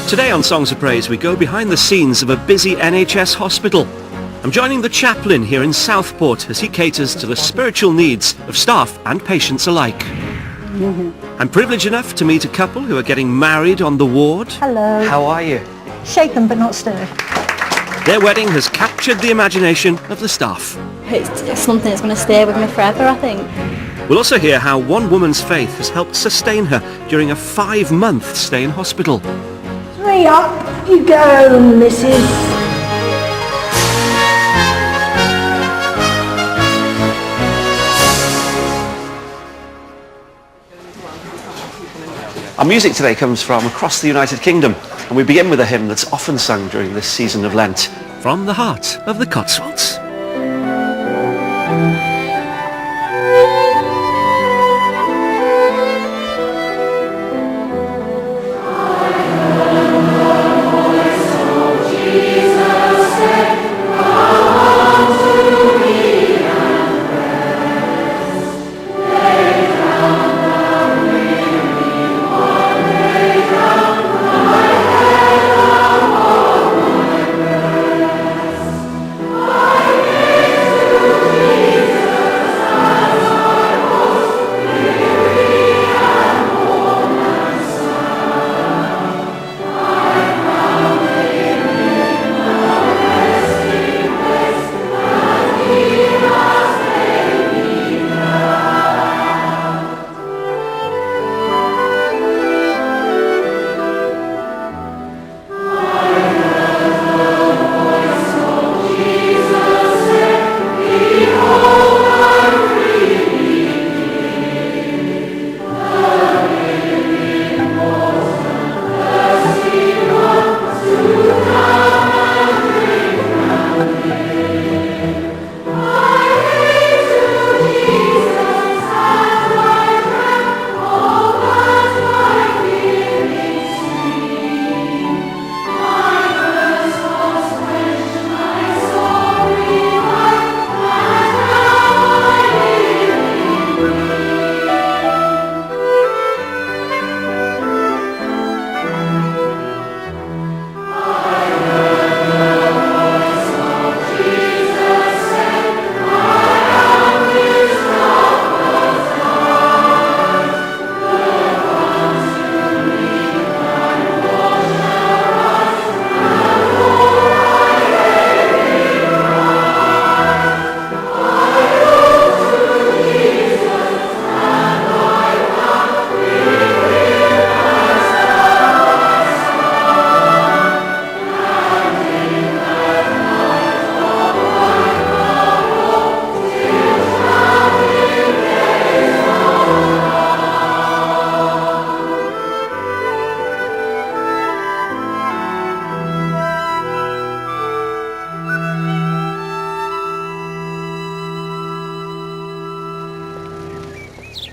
Today on Songs of Praise we go behind the scenes of a busy NHS hospital. I'm joining the chaplain here in Southport as he caters to the spiritual needs of staff and patients alike. I'm privileged enough to meet a couple who are getting married on the ward. Hello. How are you? Shaken but not stirred. Their wedding has captured the imagination of the staff. It's something that's going to stay with me forever, I think. We'll also hear how one woman's faith has helped sustain her during a 5-month stay in hospital. Hurry up you go, Mrs. Our music today comes from across the United Kingdom, and we begin with a hymn that's often sung during this season of Lent, From the Heart of the Cotswolds.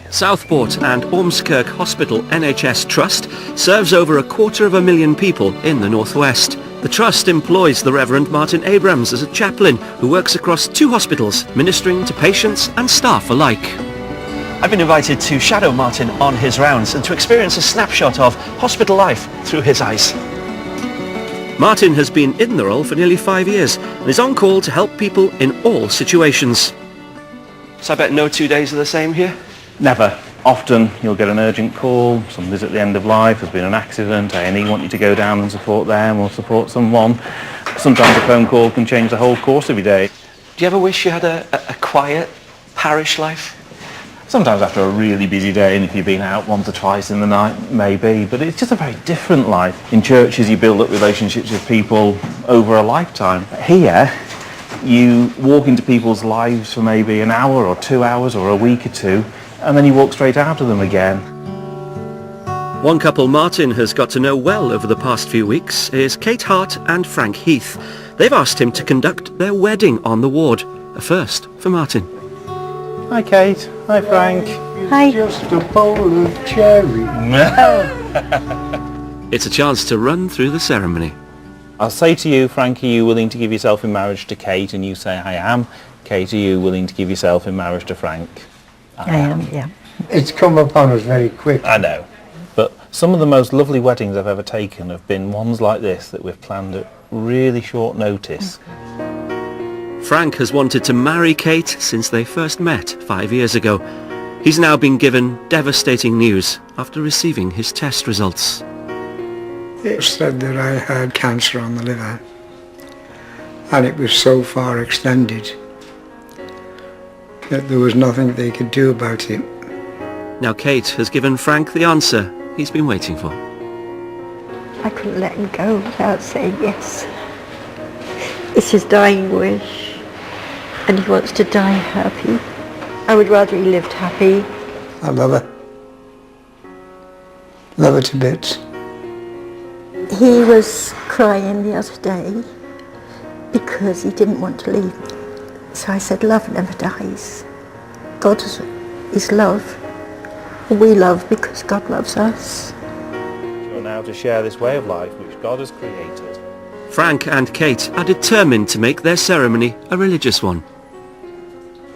Southport and Ormskirk Hospital NHS Trust serves over 250,000 people in the northwest. The Trust employs the Reverend Martin Abrams as a chaplain who works across 2 hospitals, ministering to patients and staff alike. I've been invited to shadow Martin on his rounds and to experience a snapshot of hospital life through his eyes. Martin has been in the role for nearly 5 years and is on call to help people in all situations. So I bet no 2 days are the same here? Never. Often you'll get an urgent call, somebody's at the end of life, there's been an accident, A&E want you to go down and support them or support someone. Sometimes a phone call can change the whole course of your day. Do you ever wish you had a quiet parish life? Sometimes after a really busy day, and if you've been out once or twice in the night, maybe, but it's just a very different life. In churches you build up relationships with people over a lifetime. Here, you walk into people's lives for maybe an hour or 2 hours or a week or two, and then you walk straight out of them again. One couple Martin has got to know well over the past few weeks is Kate Hart and Frank Heath. They've asked him to conduct their wedding on the ward, a first for Martin. Hi Kate, hi Frank. Hi. Just a bowl of cherry. It's a chance to run through the ceremony. I'll say to you, Frank, are you willing to give yourself in marriage to Kate? And you say, I am. Kate, are you willing to give yourself in marriage to Frank? I am, yeah. It's come upon us very quick. I know. But Some of the most lovely weddings I've ever taken have been ones like this that we've planned at really short notice. Frank has wanted to marry Kate since they first met 5 years ago. He's now been given devastating news after receiving his test results. It said that I had cancer on the liver, and it was so far extended that there was nothing they could do about it. Now Kate has given Frank the answer he's been waiting for. I couldn't let him go without saying yes. It's his dying wish, and he wants to die happy. I would rather he lived happy. I love her. Love her to bits. He was crying the other day because he didn't want to leave me. So I said, love never dies. God is love. We love because God loves us. You're now to share this way of life which God has created. Frank and Kate are determined to make their ceremony a religious one.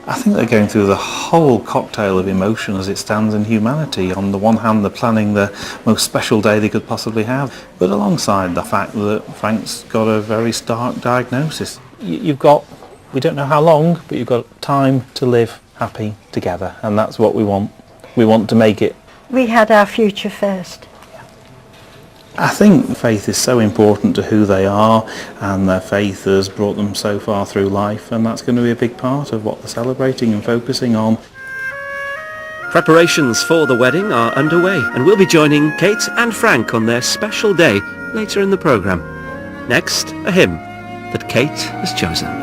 I think they're going through the whole cocktail of emotion as it stands in humanity. On the one hand, they're planning the most special day they could possibly have, but alongside the fact that Frank's got a very stark diagnosis. You've got, we don't know how long, but you've got time to live happy together, and that's what we want. We want to make it. We had our future first. I think faith is so important to who they are, and their faith has brought them so far through life, and that's going to be a big part of what they're celebrating and focusing on. Preparations for the wedding are underway, and we'll be joining Kate and Frank on their special day later in the programme. Next, a hymn that Kate has chosen.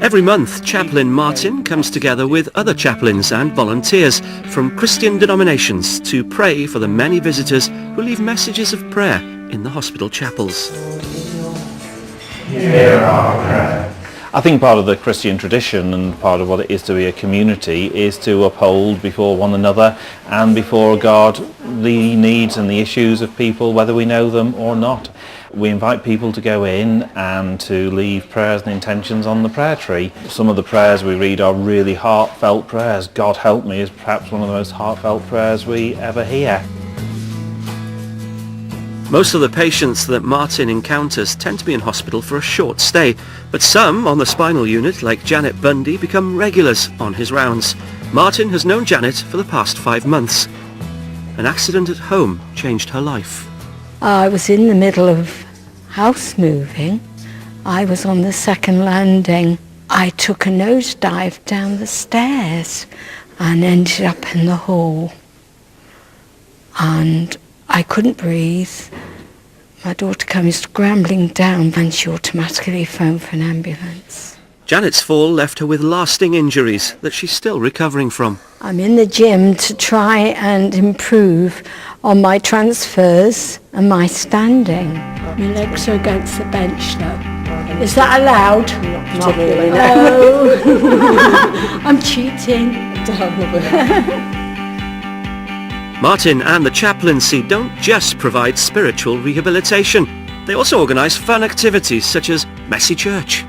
Every month, Chaplain Martin comes together with other chaplains and volunteers from Christian denominations to pray for the many visitors who leave messages of prayer in the hospital chapels. Hear our prayer. I think part of the Christian tradition and part of what it is to be a community is to uphold before one another and before God the needs and the issues of people, whether we know them or not. We invite people to go in and to leave prayers and intentions on the prayer tree. Some of the prayers we read are really heartfelt prayers. God help me is perhaps one of the most heartfelt prayers we ever hear. Most of the patients that Martin encounters tend to be in hospital for a short stay, but some on the spinal unit, like Janet Bundy, become regulars on his rounds. Martin has known Janet for the past 5 months. An accident at home changed her life. I was in the middle of house moving. I was on the second landing. I took a nosedive down the stairs and ended up in the hall. And I couldn't breathe. My daughter came scrambling down and she automatically phoned for an ambulance. Janet's fall left her with lasting injuries that she's still recovering from. I'm in the gym to try and improve on my transfers and my standing. My legs are against the bench though. Is that allowed? Not really, no. Oh, I'm cheating. Martin and the chaplaincy don't just provide spiritual rehabilitation. They also organise fun activities such as Messy Church.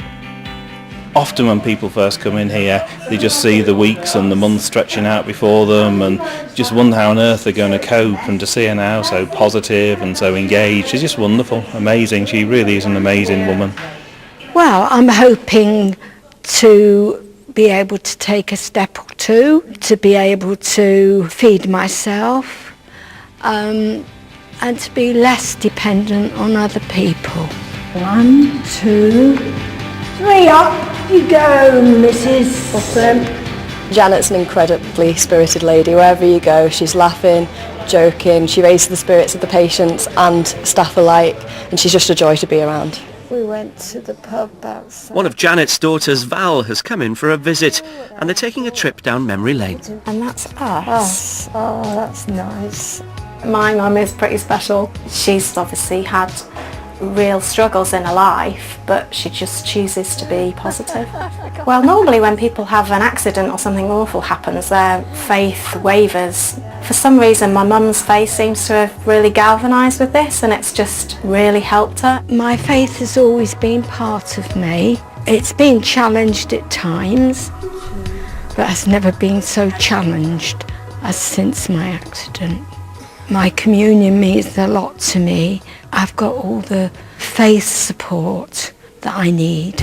Often when people first come in here, they just see the weeks and the months stretching out before them and just wonder how on earth they're going to cope, and to see her now so positive and so engaged is just wonderful, amazing. She really is an amazing woman. Well, I'm hoping to be able to take a step or two, to be able to feed myself, and to be less dependent on other people. 1, 2, 3, up you go, Mrs. Bottom. Janet's an incredibly spirited lady. Wherever you go, she's laughing, joking. She raises the spirits of the patients and staff alike, and she's just a joy to be around. We went to the pub outside. One of Janet's daughters, Val, has come in for a visit, and they're taking a trip down memory lane. And that's us. Oh, that's nice. My mum is pretty special. She's obviously had real struggles in her life, but she just chooses to be positive. Well, normally when people have an accident or something awful happens, their faith wavers. For some reason, my mum's faith seems to have really galvanised with this, and it's just really helped her. My faith has always been part of me. It's been challenged at times, but has never been so challenged as since my accident. My communion means a lot to me. I've got all the faith support that I need.